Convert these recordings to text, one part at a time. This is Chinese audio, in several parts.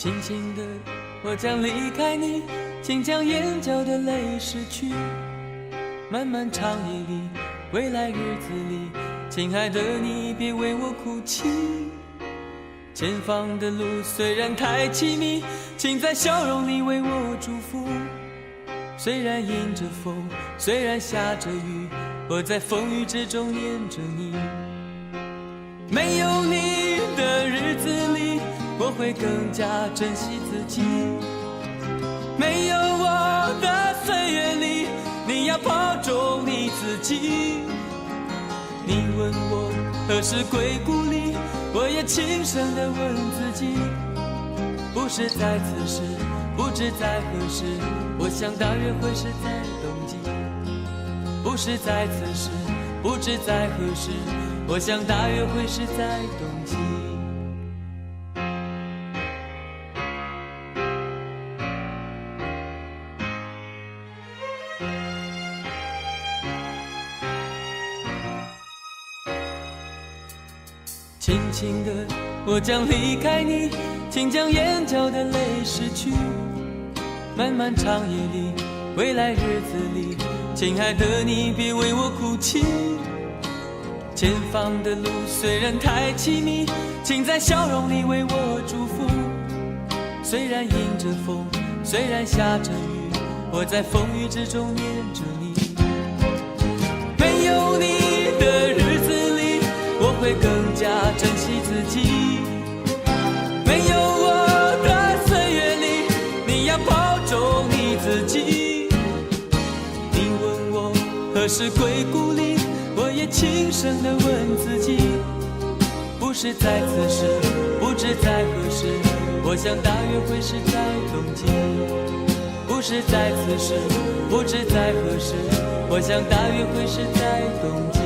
轻轻的，我将离开你，请将眼角的泪拭去。漫漫长夜里，未来日子里，亲爱的你别为我哭泣。前方的路虽然太凄迷，请在笑容里为我祝福。虽然迎着风，虽然下着雨，我在风雨之中念着你。没有你的日子里，我会更加珍惜自己。没有我的岁月里，你要保重你自己。你问我何时归故里，我也轻声地问自己。不是在此时，不知在何时，我想大约会是在冬季。不是在此时，不知在何时，我想大约会是在冬季。轻轻的，我将离开你，请将眼角的泪拭去。漫漫长夜里，未来日子里，亲爱的你别为我哭泣。前方的路虽然太凄迷，请在笑容里为我祝福。虽然迎着风，虽然下着雨，我在风雨之中念着你。没有你的日子里，我会更加珍惜自己。没有我的岁月里，你要保重你自己。你问我何时归故里，我也轻声地问自己。不是在此时，不知在何时，我想大约会是在冬季。不是在此时，不知在何时，我想大约会是在冬季。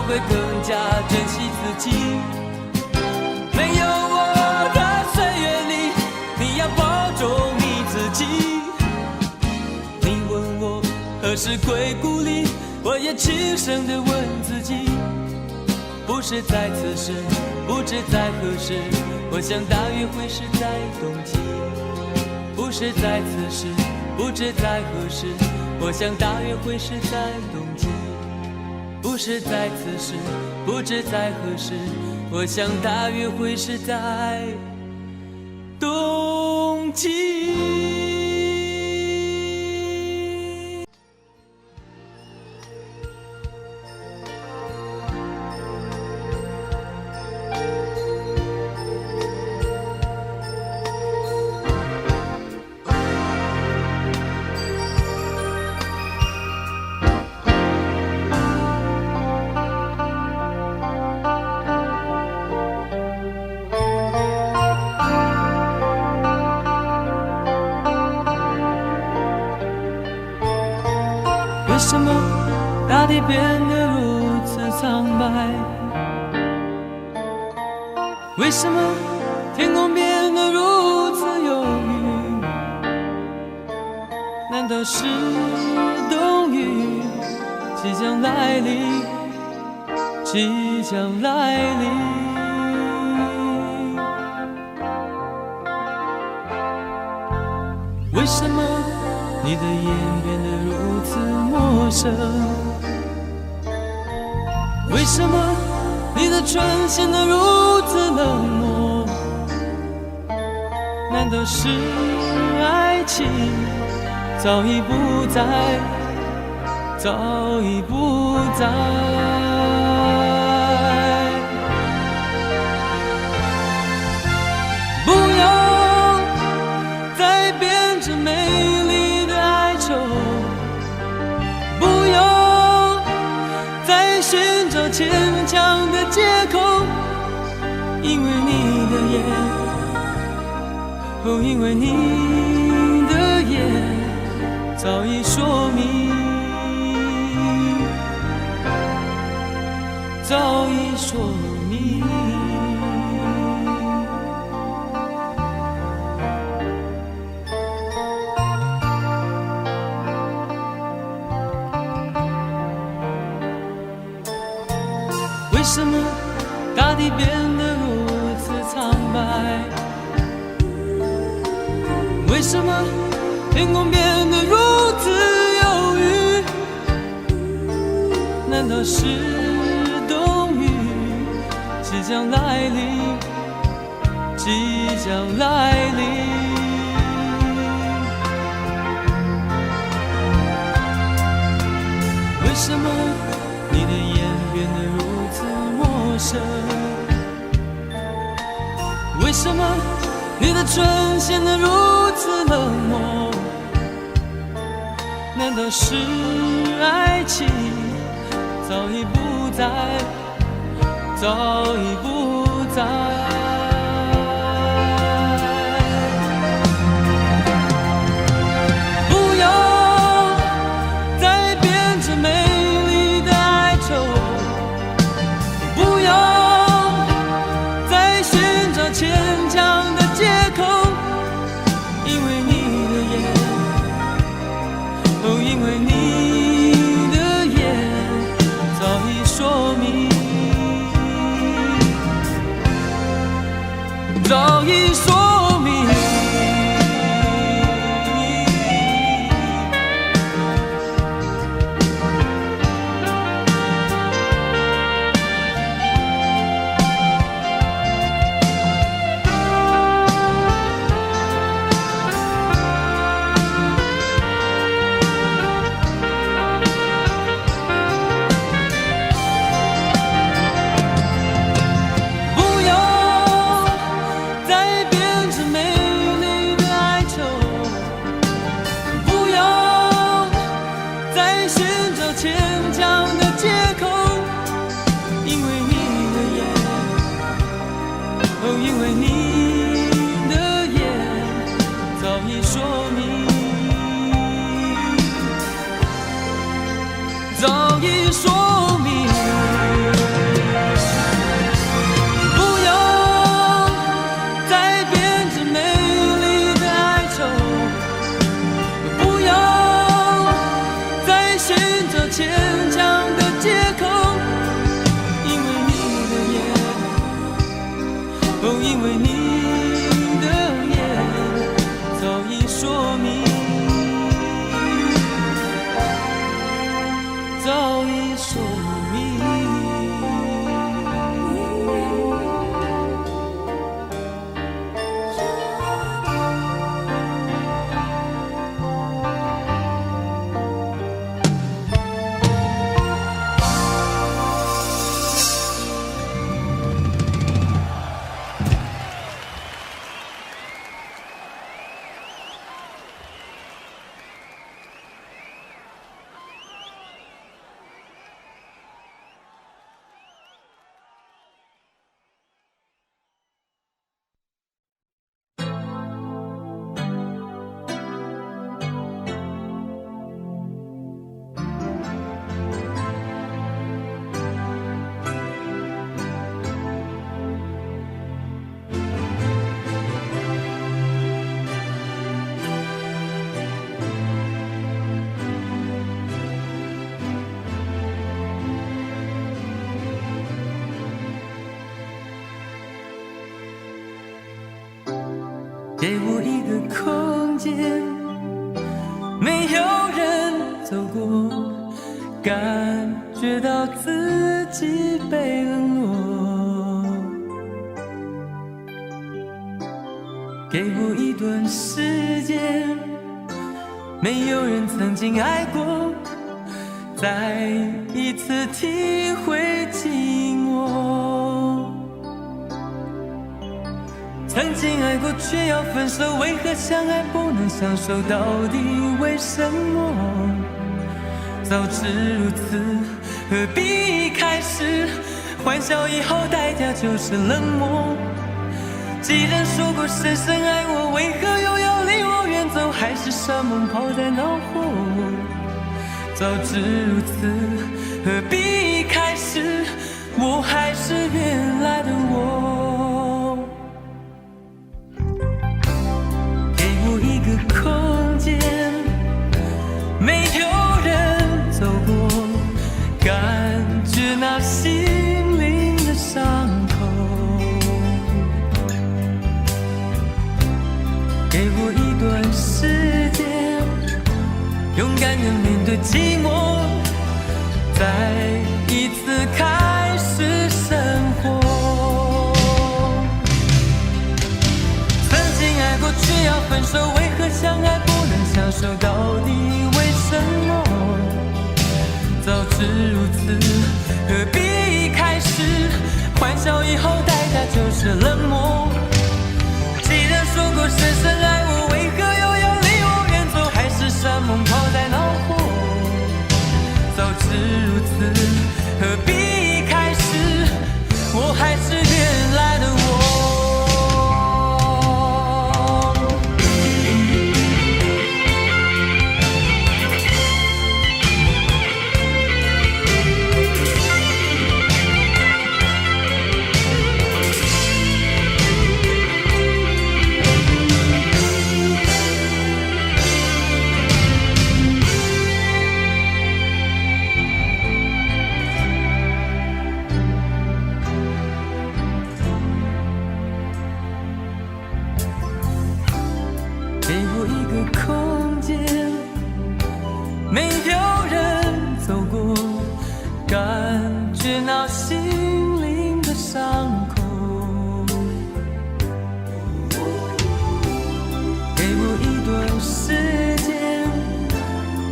会更加珍惜自己。没有我的岁月里，你要保重你自己。你问我何时归故里，我也轻声地问自己。不是在此时，不知在何时，我想大约会是在冬季。不是在此时，不知在何时，我想大约会是在冬季。不是在此时，不知在何时，我想大约会是在冬季。为什么大地变得如此苍白？为什么天空变得如此忧郁？难道是冬雨即将来临？即将来临？为什么你的眼变得如此陌生？为什么你的唇显得如此冷漠？难道是爱情早已不在，早已不在？不要再编织美丽的牵强的借口，因为你的眼，哦，因为你的眼早已说明，早已说明。为什么大地变得如此苍白？为什么天空变得如此忧郁？难道是冬雨即将来临？即将来临？为什么你的眼变得如此陌生？为什么你的唇显得如此冷漠？难道是爱情早已不在，早已不在？不要再编织美丽的哀愁，不要再寻找牵强的借口，因为你的眼，哦，因为你的眼早已说明，早已说明。因为你的眼早已说明，早已说明。不要再编织美丽的哀愁，不要再寻找牵强的借口，因为你的眼，哦，因为你的眼早已说明，早已说明。给我一个空间，没有人走过，感觉到自己被冷落。给我一段时间，没有人曾经爱过，再一次体会寂寞。曾经爱过却要分手，为何相爱不能相守？到底为什么？早知如此，何必一开始欢笑以后代价就是冷漠？既然说过深深爱我，为何又要离我远走？海誓山盟抛在脑后，早知如此，何必一开始我还是原来的我？给我一个空间，没有人走过，感觉那心灵的伤口。给我一段时间，勇敢地面对寂寞，再一次开始生活。曾经爱过却要分手，为何相爱不能相守？到底为什么？早知如此，何必一开始欢笑以后代价就是冷漠？既然说过深深爱我，为何又要离我远走？海誓山盟抛在脑后，早知如此，何必一开始我还是原来的我？给我一个空间，没有人走过，感觉那心灵的伤口。给我一段时间，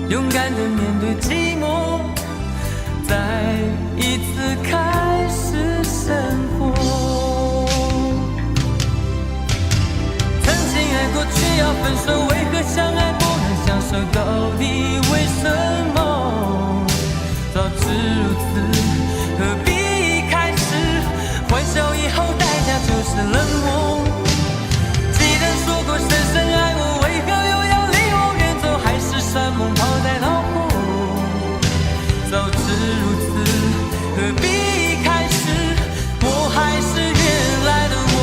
勇敢地面对寂寞，再一次开始生活。爱过却要分手，为何相爱不能相守？到底为什么？早知如此，何必一开始欢笑以后代价就是冷漠？既然说过深深爱我，为何又要离我远走？海誓山盟抛在脑后，早知如此，何必一开始我还是原来的我？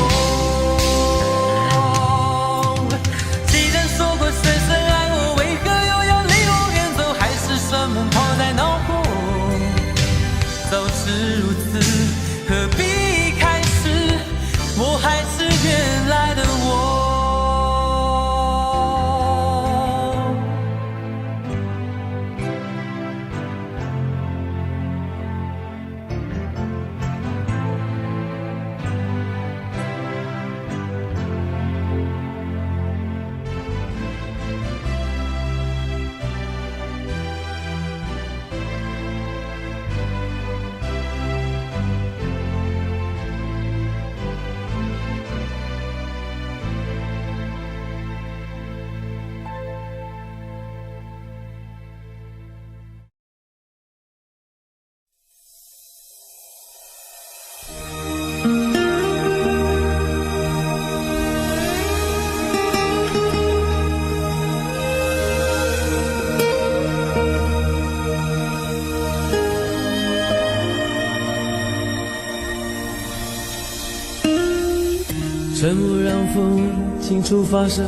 早知如此，何必一开始我还是原来的我？沉默让风清楚发声，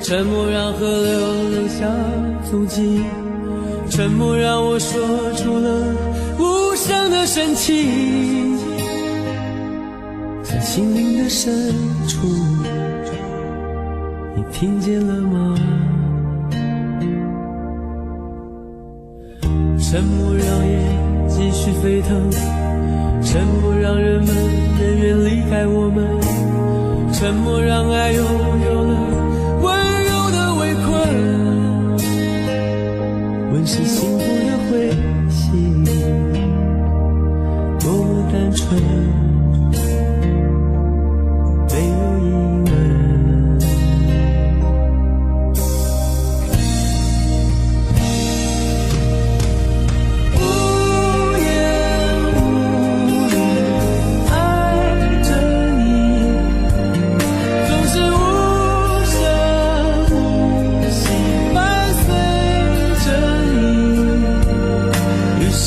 沉默让河流留下足迹，沉默让我说出了无声的深情。在心灵的深处，你听见了吗？沉默让夜继续飞腾，沉默让人们远远离开我们，沉默让爱又有了温柔的围困。问是幸福的回信，多么单纯，没有疑问。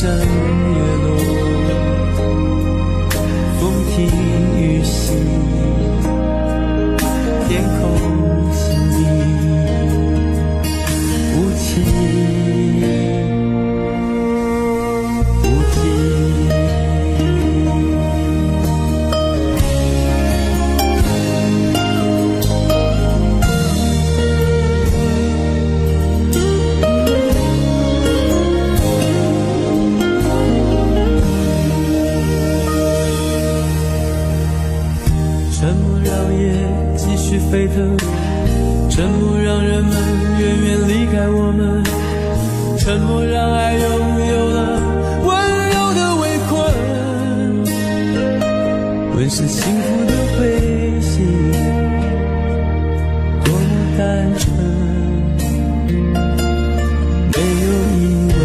升月落，风停雨息，天空心里无情。沸腾，沉默让人们远远离开我们，沉默让爱拥有了温柔的围困。问是幸福的灰心，多么单纯，没有疑问。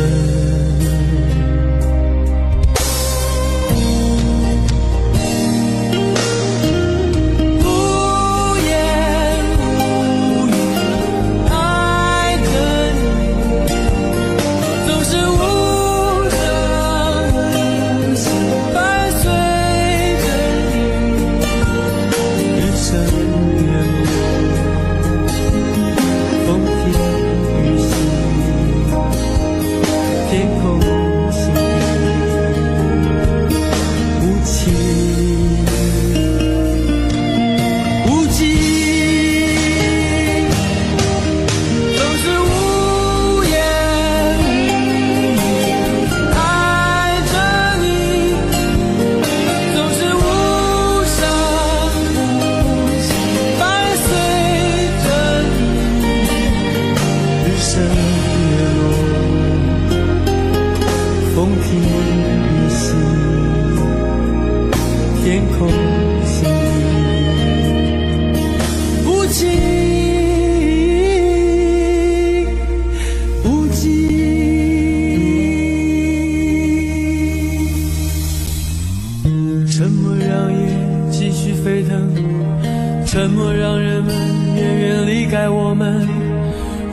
沉默让人们远远离开我们，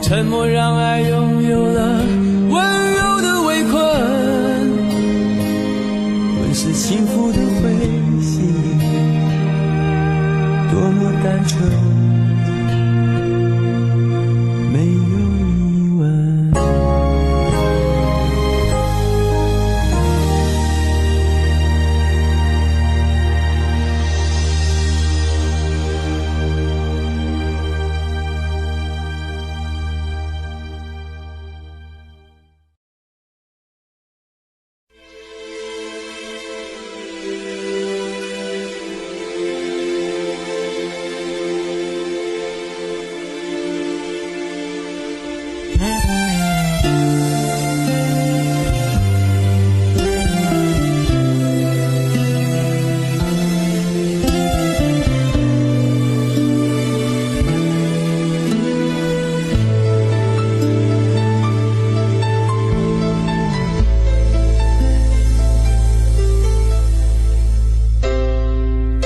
沉默让爱拥有了温柔的围困。问是幸福的灰心，多么单纯，没有疑问。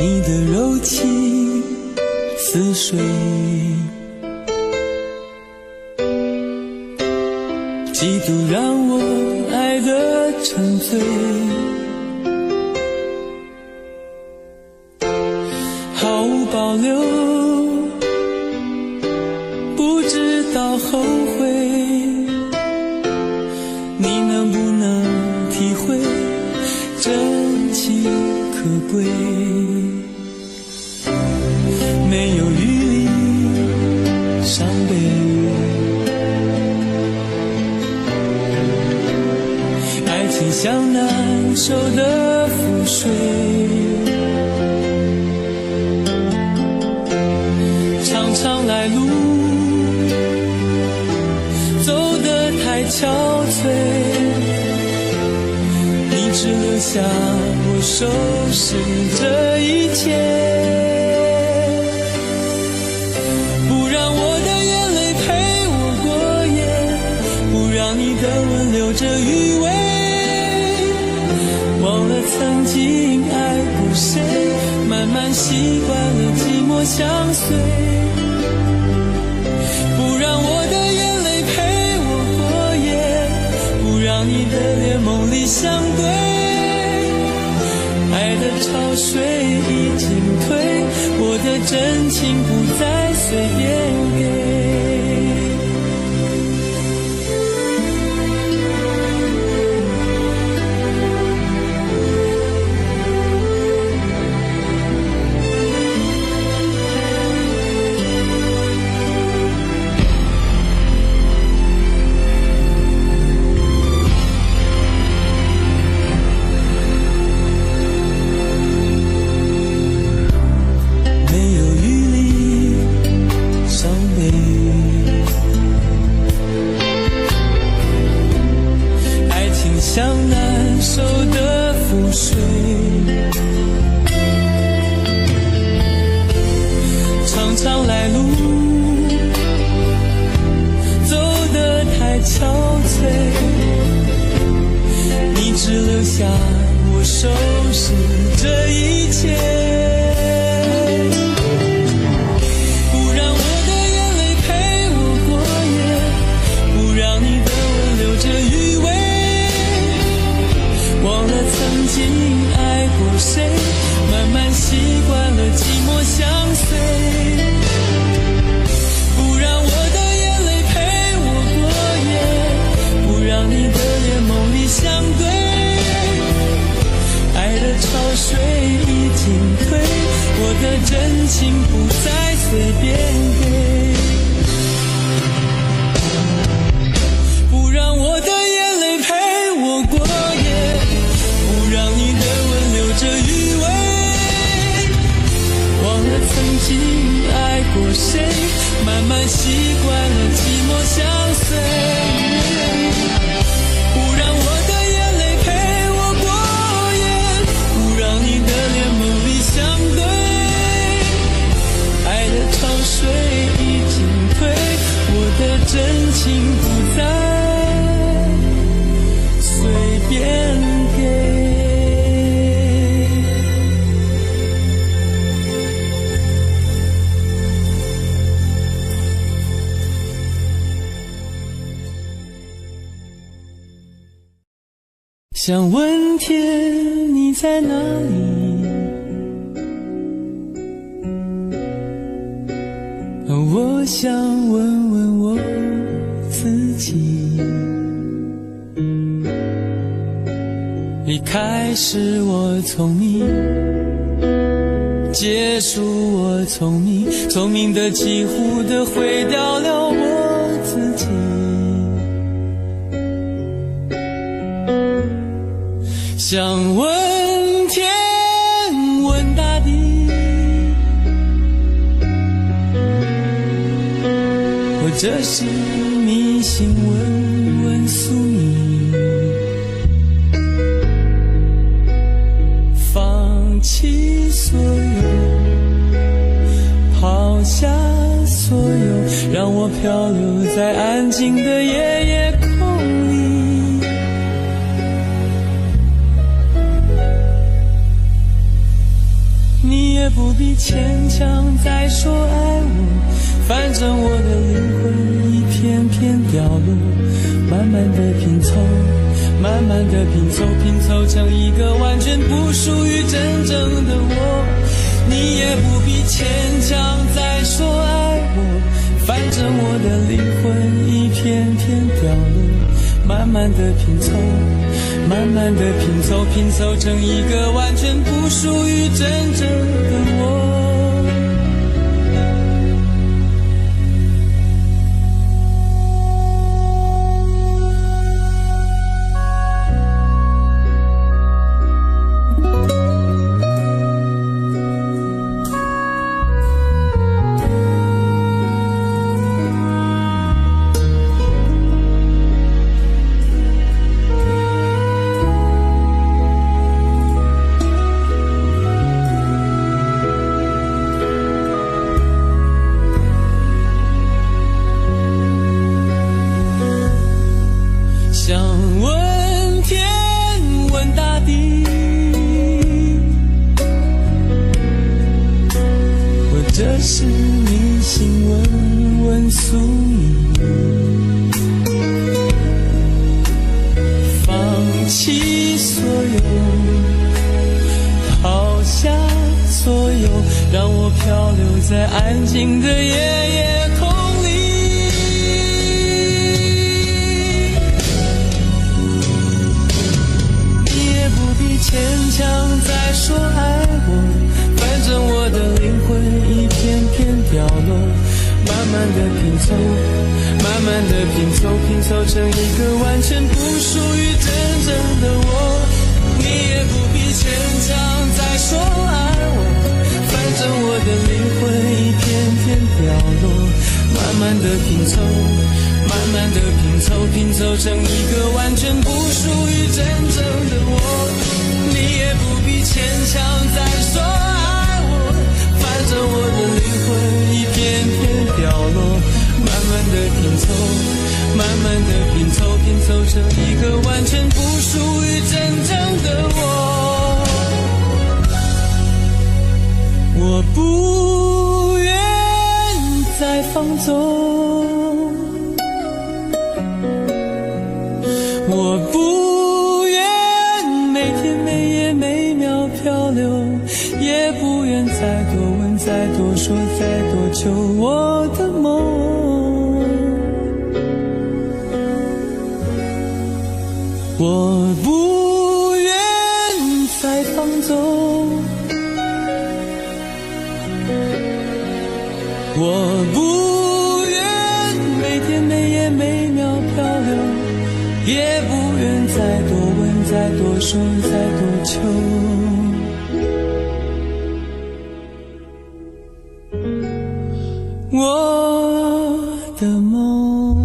你的柔情似水，嫉妒让我爱得沉醉，毫无保留，不知道后悔。你能不能体会真情可贵？没有余力伤悲，爱情像难受的覆水，长长来路走得太憔悴，你只留下我收拾这一切。你的吻留着余味，忘了曾经爱过谁，慢慢习惯了寂寞相随。不让我的眼泪陪我过夜，不让让你的脸梦里相对，爱的潮水已经退，我的真情不再随便给。像难受的覆水，常常来路走得太憔悴，你只留下我收拾这一切。曾经爱过谁，慢慢习惯了寂寞相随，不让我的眼泪陪我过夜，不让你的脸梦里相对，爱的潮水已经退，我的真情不再随便给，不让我的眼泪陪我过夜，让你的吻留着余味，忘了曾经爱过谁，慢慢习惯了寂寞相随，不让我的眼泪陪我过夜，不让你的脸梦里相对，爱的潮水已经退，我的真情不再随便给。想问天你在哪里，我想问问我自己，一开始我聪明，结束我聪明，聪明的几乎的毁掉了我自己，想问天问大地，或者是迷信问问宿命，放弃所有，抛下所有，让我漂流在安静的夜夜空里，你也不必牵强再说爱我，反正我的灵魂一片片掉落，慢慢的拼凑，慢慢的拼凑，拼凑成一个完全不属于真正的我，你也不必牵强再说爱我，反正我的灵魂一片片掉落，慢慢的拼凑，慢慢的拼凑，拼凑成一个完全不属于真正的我。这是迷信问问宿命，弃所有，抛下所有，让我漂流在安静的夜空里。你也不必牵强再说爱我，反正我的灵魂一片片掉落，慢慢的拼凑，慢慢的拼凑，拼凑成一个完全不属于真正的我。你也不必牵强再说爱我，反正我的灵魂一片片掉落，慢慢的拼凑，慢慢的拼凑，拼凑成一个完全不属于真正的我。你也不必牵强再说爱我，反正我的灵魂一片片掉落，慢慢的拼凑，慢慢的拼凑，拼凑成一个完全不属于真正的我。我不愿再放纵，我不愿每天每夜每秒漂流，也不愿再多问再多说再多求我的梦。我不愿再放纵，我不愿每天每夜每秒漂流，也不愿再多问再多说再多求。我的梦，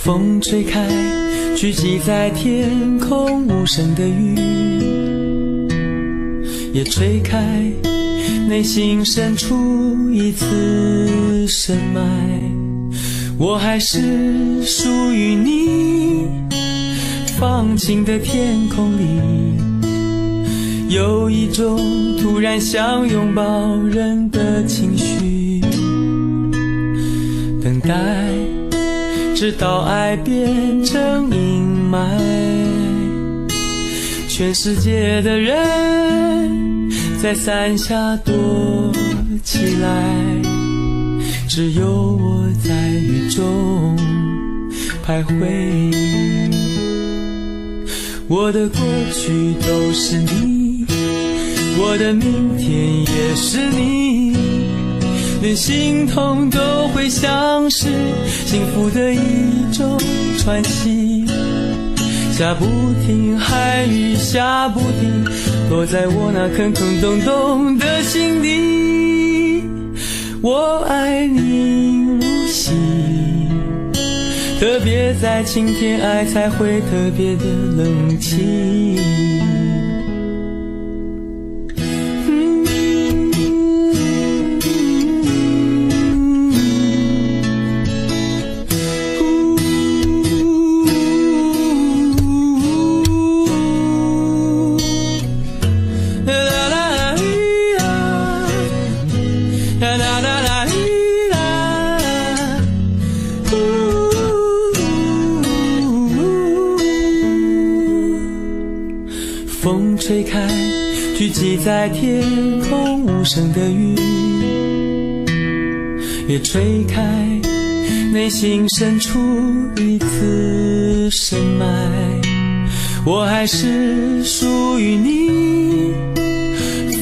风吹开聚集在天空无声的雨，也吹开内心深处一丝深埋。我还是属于你，放晴的天空里有一种突然想拥抱人的情绪，等待直到爱变成阴霾，全世界的人在伞下躲起来，只有我在雨中徘徊。我的过去都是你，我的明天也是你，连心痛都会像是幸福的一种喘息。下不停，寒雨下不停，落在我那坑坑洞洞的心底。我爱你如昔，特别在晴天爱才会特别的冷清。风吹开聚集在天空无声的雨，也吹开内心深处一丝深埋。我还是属于你，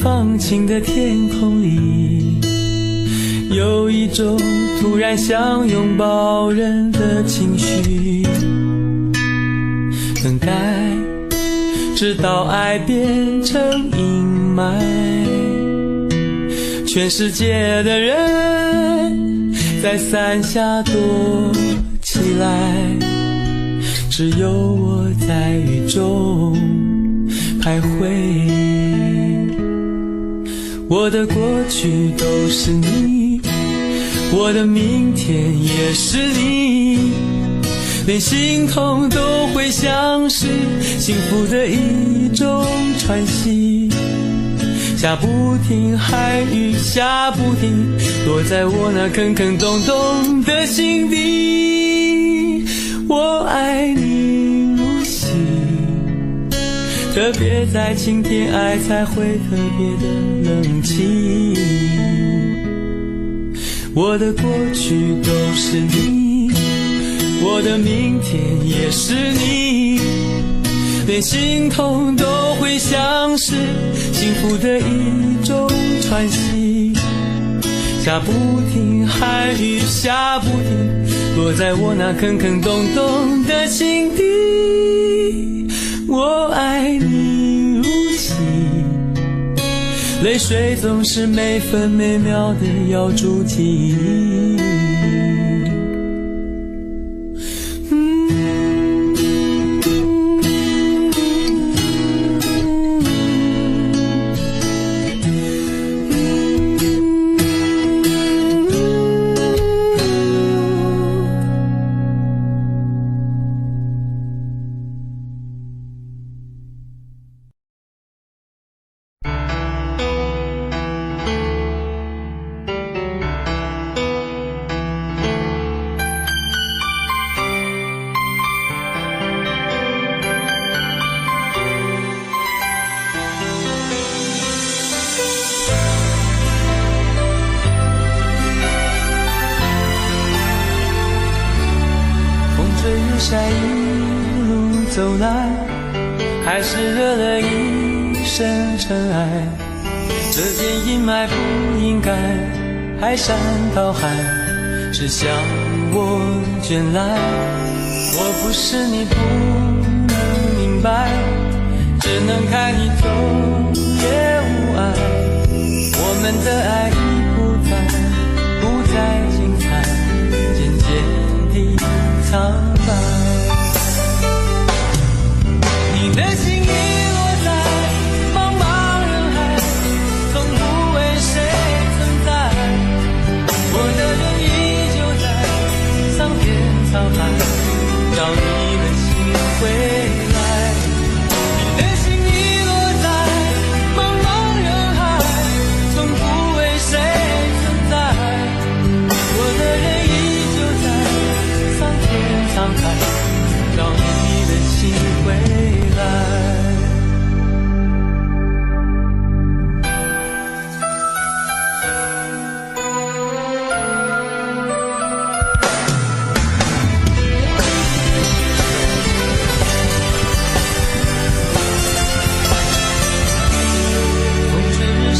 放晴的天空里有一种突然想拥抱人的情绪，等待直到爱变成阴霾。全世界的人在伞下躲起来，只有我在雨中徘徊。我的过去都是你，我的明天也是你，连心痛都会像是幸福的一种喘息。下不停，海雨下不停，落在我那坑坑洞洞的心底。我爱你如昔，特别在晴天，爱才会特别的冷清。我的过去都是你，我的明天也是你，连心痛都会像是幸福的一种喘息。下不停，海雨下不停，落在我那坑坑洞洞的心底。我爱你如昔，泪水总是每分每秒的咬住记忆。晒一路走来，还是惹了一身尘埃。这片阴霾不应该排山倒海，只向我卷来。我不是你不能明白，只能看你走也无碍。我们的爱已不再精彩，渐渐地苍白。你的心遗落在茫茫人海，从不为谁存在。我的人依旧在桑田沧海，找你的心回来。你的心遗落在茫茫人海，从不为谁存在。我的人依旧在桑田沧海，找你的心回来。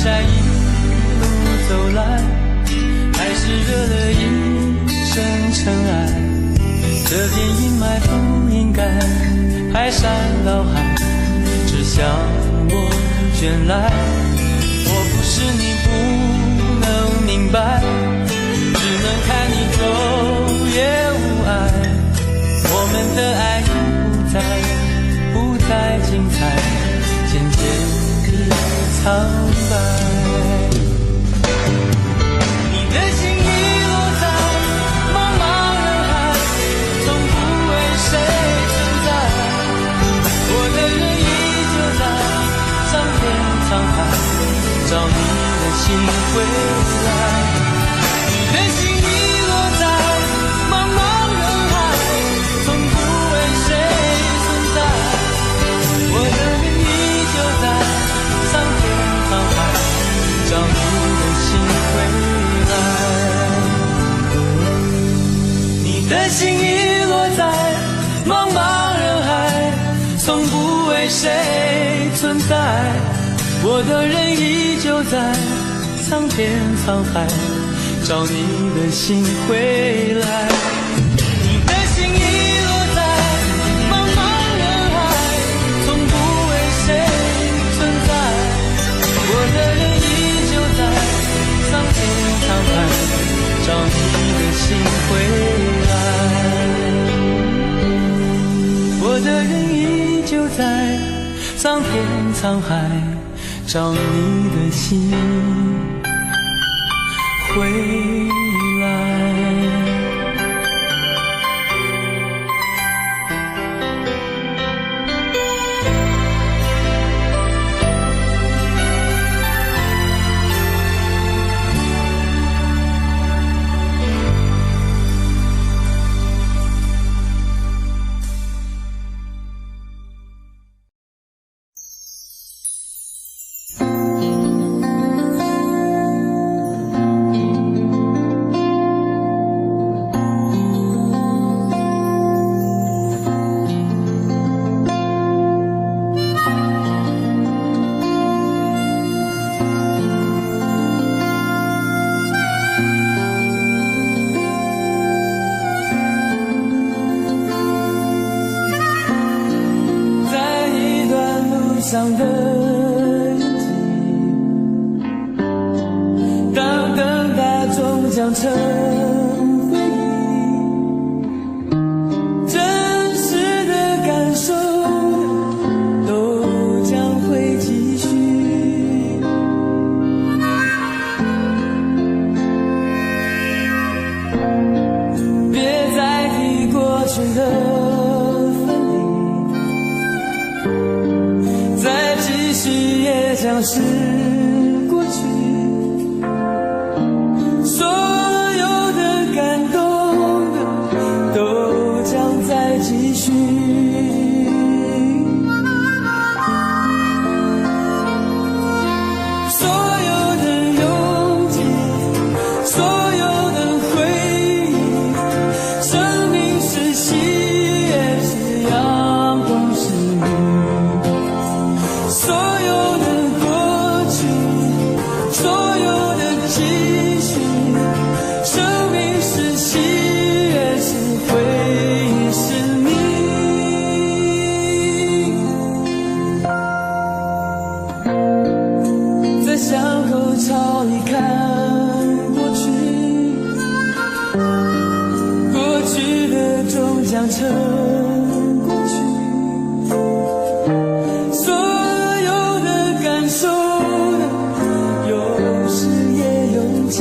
晒一路走来，还是惹了一身尘埃。这片阴霾不应该排山倒海，只向我卷来。我不是你不能明白，只能看你走也无碍。我们的爱已不再精彩，渐渐地苍白。你的心遗落在茫茫人海，从不为谁存在。我的人依旧在桑田沧海，找你的心回来。你的心遗落在茫茫人海，从不为谁存在。我的人依旧在桑田沧海，找你的心回来。你的心遗落在茫茫人海，从不为谁存在。我的人依旧在桑田沧海，找你的心回来。你的心遗落在茫茫人海，从不为在桑田沧海，找你的心回来。上的印记，当等待终将成回忆，真实的感受都将会继续。别再提过去的也将是过去，所有的感动都将再继续，所有的拥挤，所有的回忆，生命是喜悦，是阳光，是雨，所有的过去，所有的继续，生命是喜悦，是回忆，是你。在巷口朝你看过去，过去的终将成过去。受的有时也拥挤，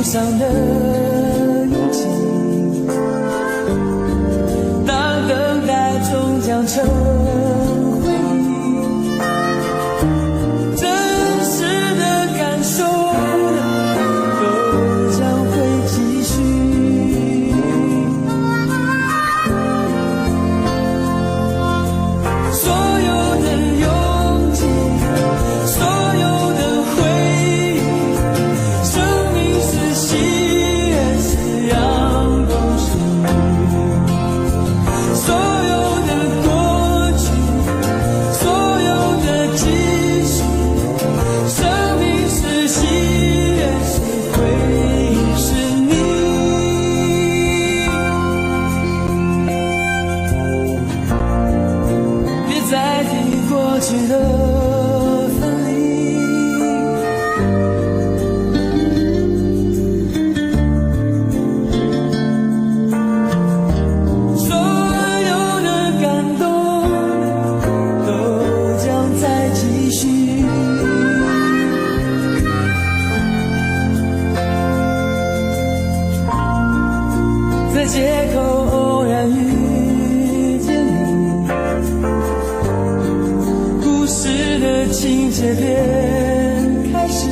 上的勇气，当等待终将成回忆，真实的感受都将会继续，所有的拥挤，所有的回忆，生命是喜悦，是阳光，是雨，所有的过去，所有的继续，生命是喜悦，是回忆，是你。别再提过去的分离，所有的感动都将再继续，在街口偶然遇见你，故事的情节便开始。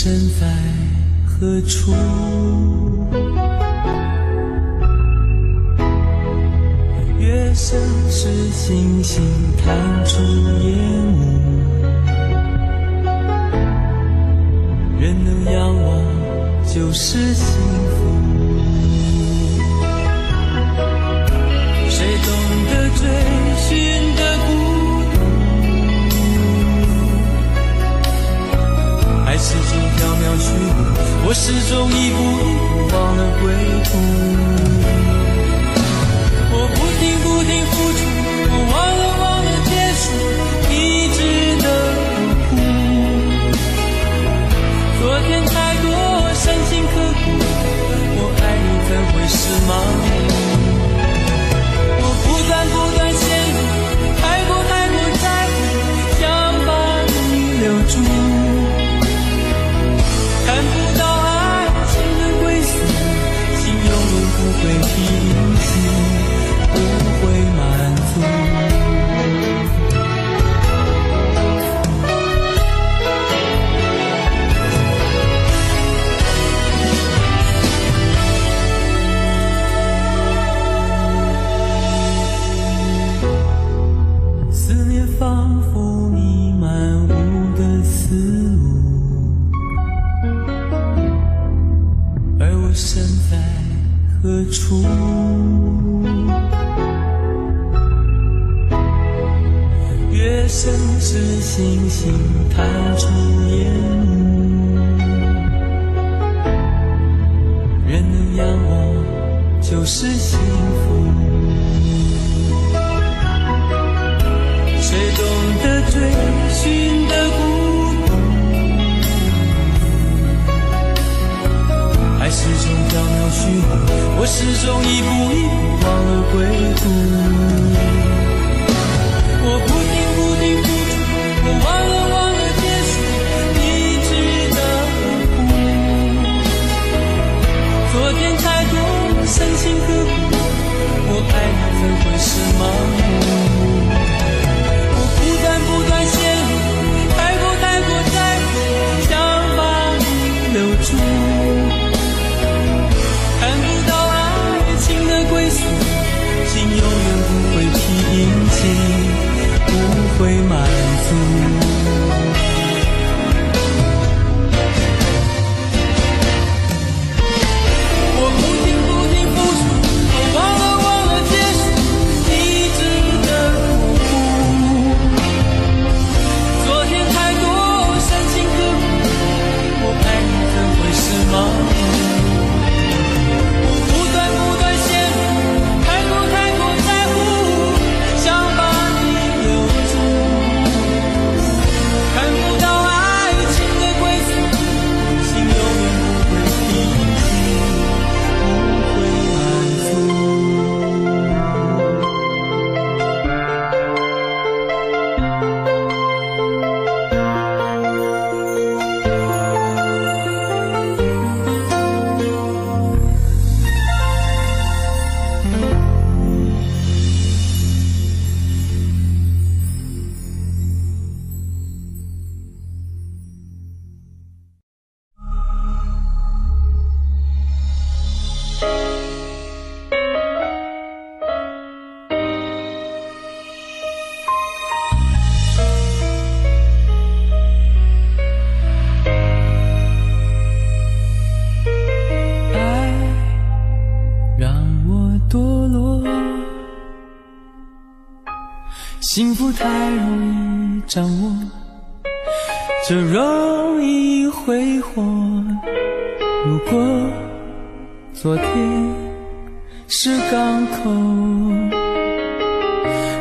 身在何处？月升时，星星探出烟雾，人能仰望就是幸福。谁懂得追寻的孤独，爱始终缥缈虚无，我始终一步一步忘了归途。我不停付出，我忘了结束，一直的苦。昨天太多伤心刻骨，我爱你怎会是盲目？我不断陷入，太过在乎，想把你留住，看不到爱情的归宿，心永远不会平息。不会满足，思念仿佛弥漫无的思路，而我身在何处？月升时，星星探出烟雾，人能仰望就是幸福。谁懂得追寻的孤独，爱始终缥缈虚无，我始终一步一步忘了归途。我不停付出，我忘了结束，一直的苦。昨天太多伤心刻骨，我爱你怎会是盲目？我不断陷入，太过在乎，想把你留住，看不到爱情的归宿，心永远不会平静。不会满足，我不停付出，我忘了结束，一直的苦。昨天太多伤心刻骨，我爱你怎会是盲目？我不断陷入，太过在乎，想把幸福太容易掌握，就容易挥霍。如果昨天是港口，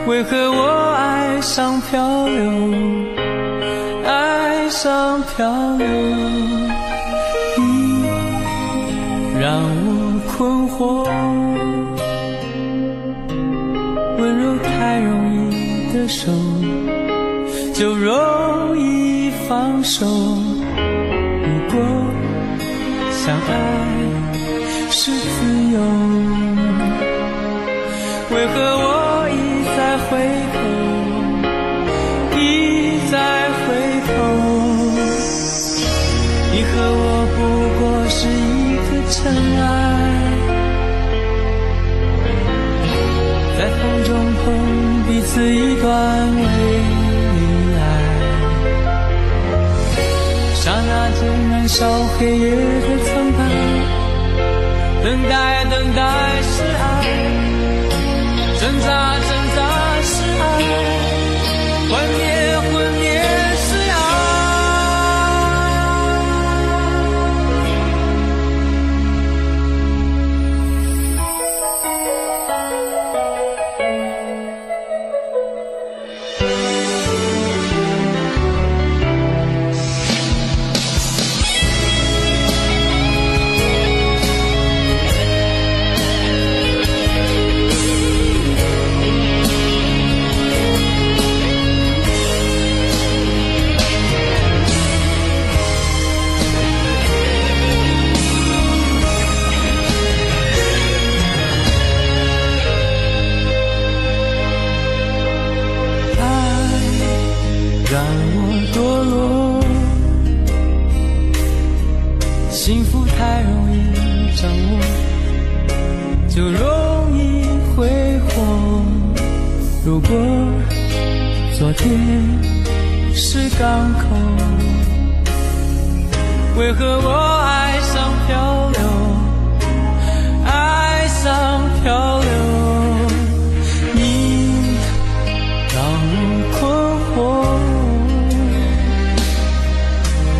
为何我爱上漂流，爱上漂流？你让我困惑，温柔太容易的手，就容易放手。如果相爱是自由，为何我一再回头，一再回头？你和燃烧黑夜的苍白，等待等待是爱，挣扎挣扎是爱，幻灭幻灭是爱。让我堕落，幸福太容易掌握，就容易挥霍。如果昨天是港口，为何我爱上漂流，爱上漂流？你让我困惑，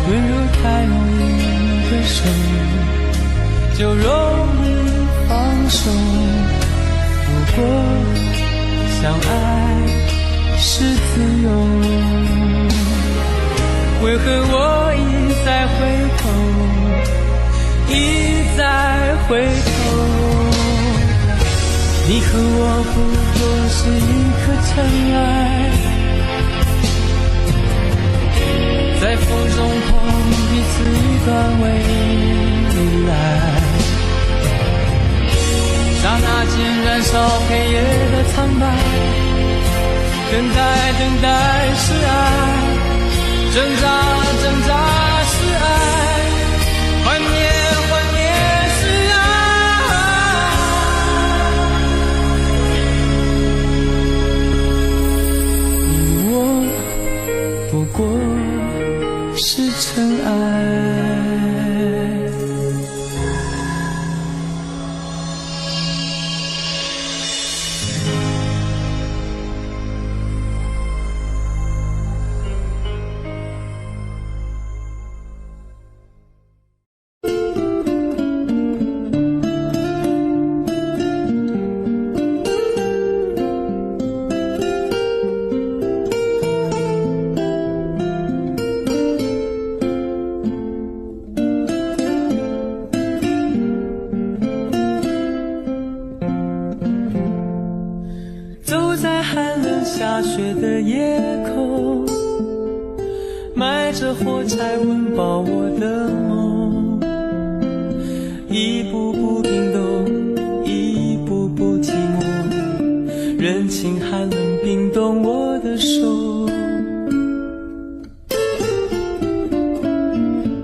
温柔太容易的手，就容易放手。如果相爱是自由，为何我一再回头，一再回头？你和我不过是一颗尘埃，在风中碰，彼此一段未来。刹那间燃烧黑夜的苍白，等待等待是爱，挣扎挣扎是爱，幻灭幻灭是爱。你我不过是尘埃。下雪的夜空，埋着火柴温饱我的梦，一步步冰冻，一步步寂寞，人情寒冷冰冻我的手，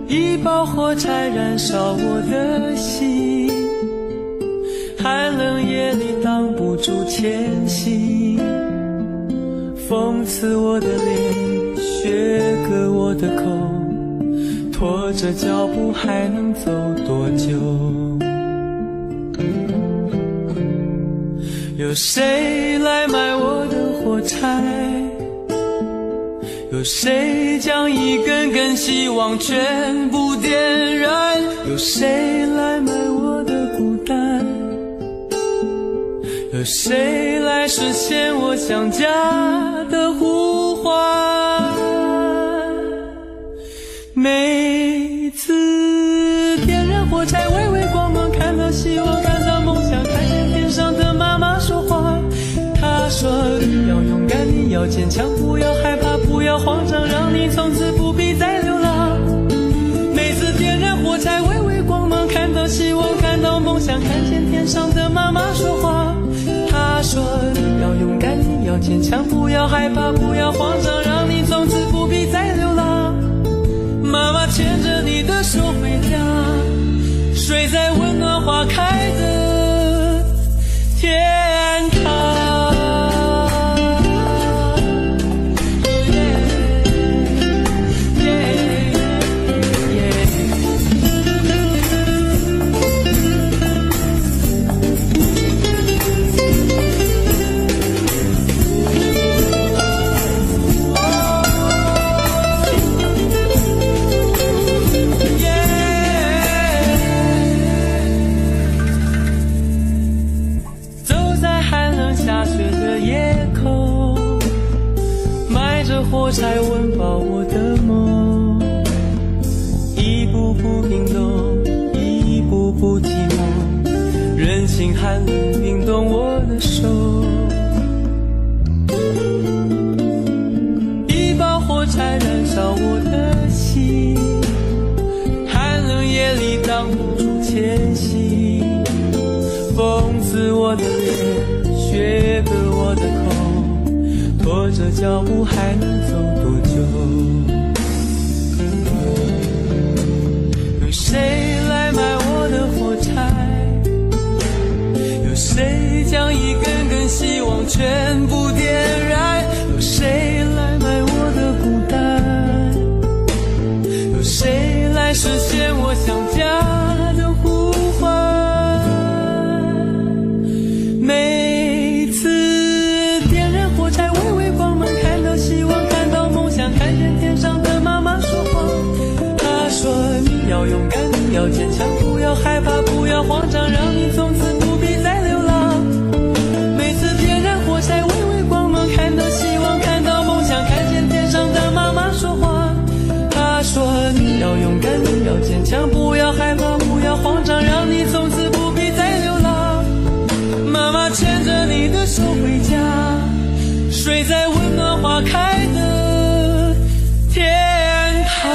一包火柴燃烧我的心，寒冷夜里挡不住前行，讽刺我的脸，削割我的口，拖着脚步还能走多久？有谁来买我的火柴？有谁将一根根希望全部点燃？有谁来买我的孤单？有谁来实现我想家的呼唤？每次点燃火柴，微微光芒，看到希望，看到梦想，看见天上的妈妈说话。她说你要勇敢，你要坚强，不要害怕，不要慌张，让你从此不必再流浪。每次点燃火柴，微微光芒，看到希望，看到梦想，看见天上的妈妈说话。她说你要勇敢，你要坚强，不要害怕，不要慌张，让你从此不必再流浪。妈妈牵着你的手回家，睡在温暖花开的天堂。寒冷冰冻我的手，一把火柴燃烧我的心，寒冷夜里挡不住前行，风刺我的脸，雪割我的口，拖着脚步还能走多久？有谁来买我的火柴？有谁将一根根希望全部点燃？有谁来买我的孤单？有谁来实现我想家的呼唤？每次点燃火柴，微微光芒，看到希望，看到梦想，看见天上的妈妈说话。她说你要勇敢，你要坚强，不要害怕，不要慌张，让你从此不必再流浪。每次点燃火柴，微微光芒，看到希望，看到梦想，看见天上的妈妈说话。她说你要勇敢，你要坚强，不要害怕，不要慌张，让你从此不必再流浪。妈妈牵着你的手回家，睡在温暖花开的天堂。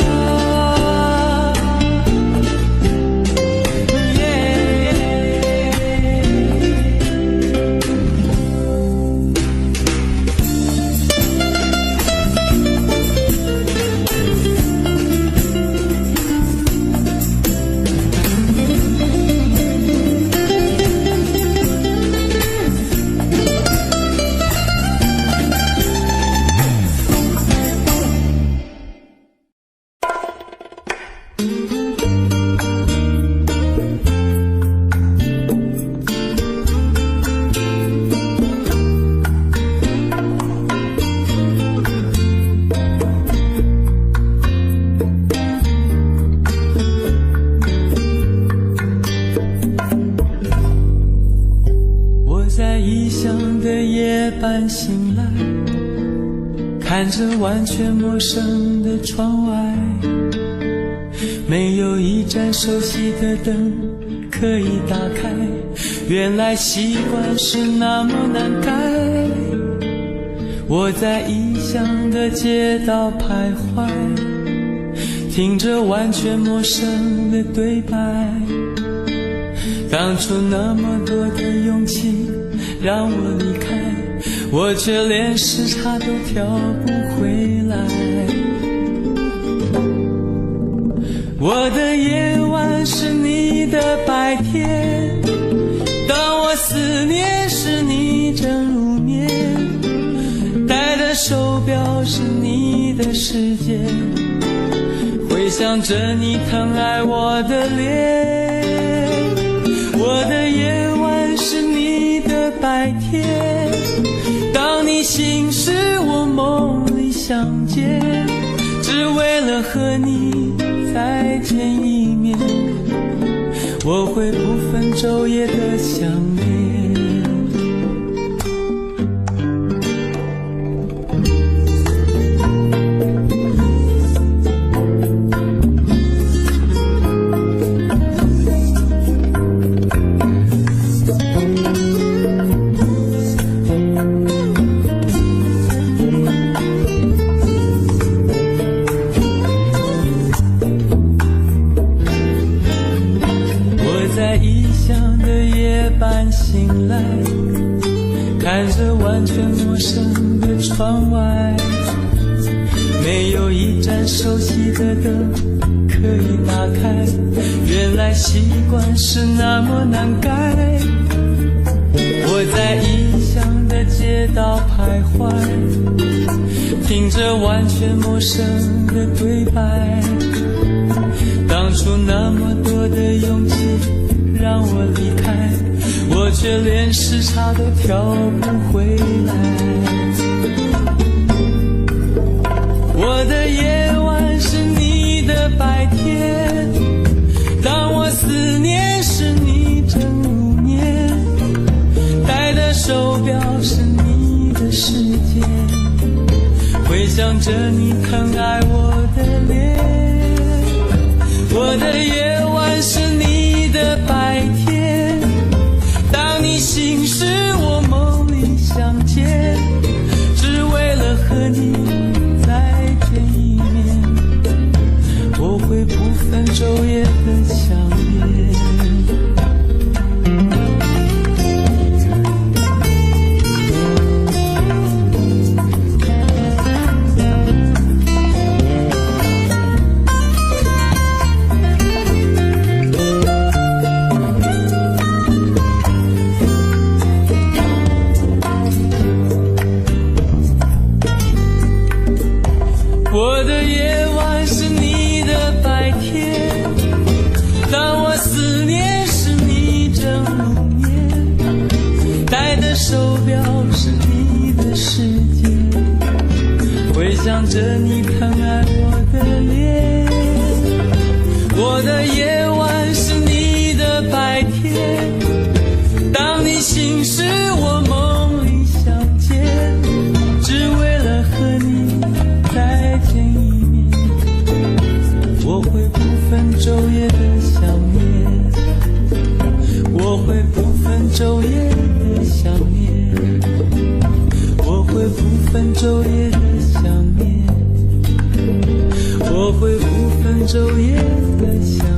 醒来，看着完全陌生的窗外，没有一盏熟悉的灯可以打开，原来习惯是那么难改。我在异乡的街道徘徊，听着完全陌生的对白，当初那么多的勇气让我离开，我却连时差都调不回来。我的夜晚是你的白天，当我思念时你正入眠，戴的手表是你的时间，回想着你疼爱我的脸。我的夜晚是你的白天，当你醒时我梦里相见，只为了和你再见一面，我会不分昼夜的想念。醒来，看着完全陌生的窗外，没有一盏熟悉的灯可以打开，原来习惯是那么难改。我在异乡的街道徘徊，听着完全陌生的对白，当初那么多的勇气让我离开，我却连时差都调不回来。我的夜晚是你的白天，当我思念时你正入眠，戴的手表是你的时间，回想着你疼爱我的脸。我的夜晚是你的白天，当你分昼夜的想念。我的夜晚是你的白天，当我思念时你正入眠，戴的手表是你的时间，回想着你疼爱我的脸。我的夜晚是你的白天，当你醒时我梦里相见，只为了和你再见一面。我会不分昼夜的想念，我会不分昼夜的想念，我会不分昼夜的想念，我会不分昼夜的想念。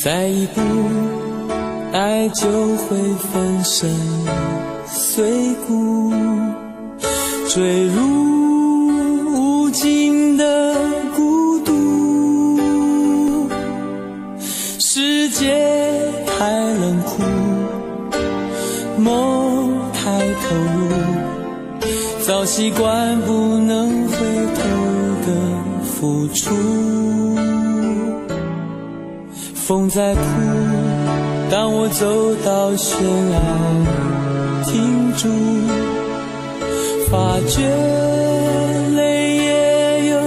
再一步，爱就会粉身碎骨，坠入无尽的孤独。世界太冷酷，梦太投入，早习惯不能回头的付出。风在哭，当我走到悬崖停住，发觉泪也有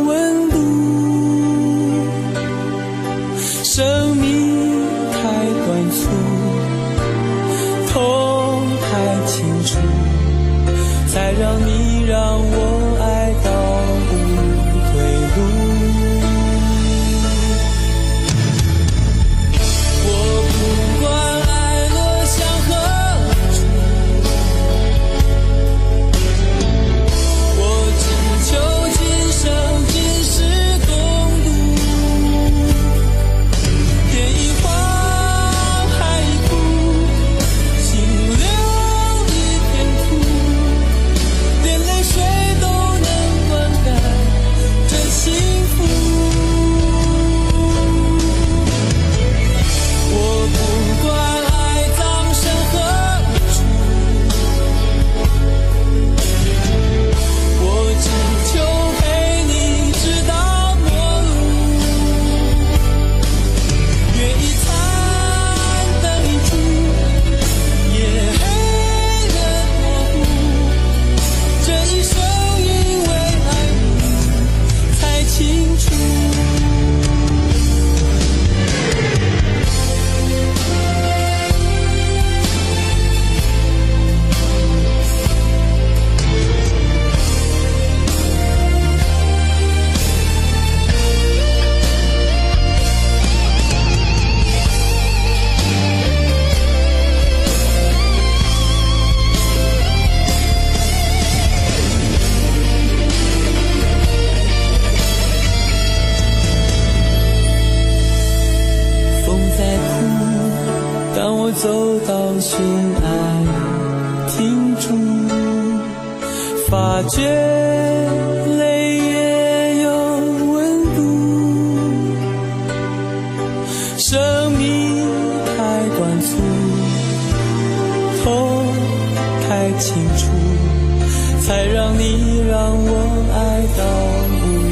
温度。生命太短促，痛太清楚，才让你让我爱到无退路。发觉泪也有温度。生命太短促，痛太清楚，才让你让我爱到无